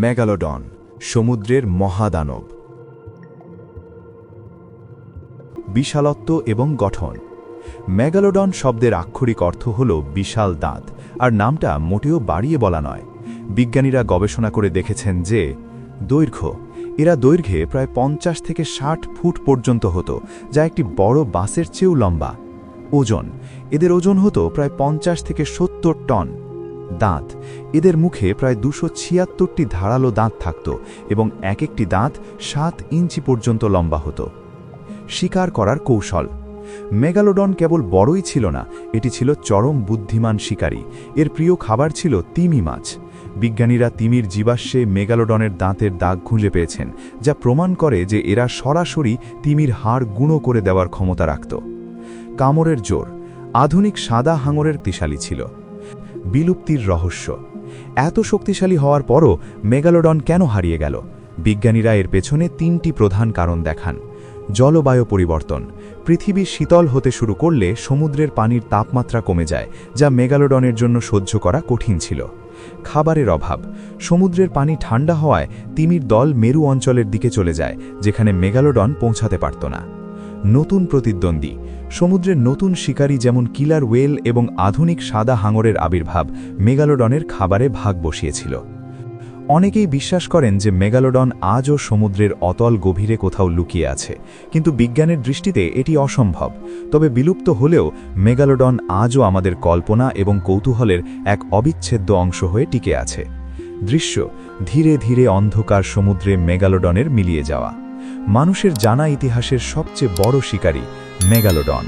Megalodon, সমুদ্রের মহাদানব। বিশালত্ব এবং গঠন। মেগালোডন শব্দের আক্ষরিক অর্থ হল বিশাল দাঁত, আর নামটা মোটেও বাড়িয়ে বলা নয়। বিজ্ঞানীরা গবেষণা করে দেখেছেন যে এরা দৈর্ঘ্যে প্রায় 50 থেকে 60 ফুট পর্যন্ত হতো, যা একটি বড় বাসের চেয়েও লম্বা। এদের ওজন হতো প্রায় 50 থেকে 70 টন। দাঁত, এদের মুখে প্রায় 276টি ধারালো দাঁত থাকত এবং এক একটি দাঁত 7 ইঞ্চি পর্যন্ত লম্বা হতো। শিকার করার কৌশল। মেগালোডন কেবল বড়ই ছিল না, এটি ছিল চরম বুদ্ধিমান শিকারী। এর প্রিয় খাবার ছিল তিমি মাছ। বিজ্ঞানীরা তিমির জীবাশ্মে মেগালোডনের দাঁতের দাগ খুঁজে পেয়েছেন, যা প্রমাণ করে যে এরা সরাসরি তিমির হাড় গুঁড়ো করে দেওয়ার ক্ষমতা রাখত। কামড়ের জোর। আধুনিক সাদা হাঙরের শক্তিশালী ছিল। বিলুপ্তির রহস্য। এত শক্তিশালী হওয়ার পরও মেগালোডন কেন হারিয়ে গেল? বিজ্ঞানীরা এর পেছনে 3টি প্রধান কারণ দেখান। জলবায়ু পরিবর্তন। পৃথিবী শীতল হতে শুরু করলে সমুদ্রের পানির তাপমাত্রা কমে যায়, যা মেগালোডনের জন্য সহ্য করা কঠিন ছিল। খাবারের অভাব। সমুদ্রের পানি ঠান্ডা হওয়ায় তিমির দল মেরু অঞ্চলের দিকে চলে যায়, যেখানে মেগালোডন পৌঁছাতে পারত না। নতুন প্রতিদ্বন্দ্বী। সমুদ্রের নতুন শিকারী যেমন কিলার ওয়েল এবং আধুনিক সাদা হাঙরের আবির্ভাব মেগালোডনের খাবারে ভাগ বসিয়েছিল। অনেকেই বিশ্বাস করেন যে মেগালোডন আজও সমুদ্রের অতল গভীরে কোথাও লুকিয়ে আছে, কিন্তু বিজ্ঞানের দৃষ্টিতে এটি অসম্ভব। তবে বিলুপ্ত হলেও মেগালোডন আজও আমাদের কল্পনা এবং কৌতূহলের এক অবিচ্ছেদ্য অংশ হয়ে টিকে আছে। দৃশ্য, ধীরে ধীরে অন্ধকার সমুদ্রে মেগালোডনের মিলিয়ে যাওয়া। মানুষের জানা ইতিহাসের সবচেয়ে বড় শিকারী মেগালোডন।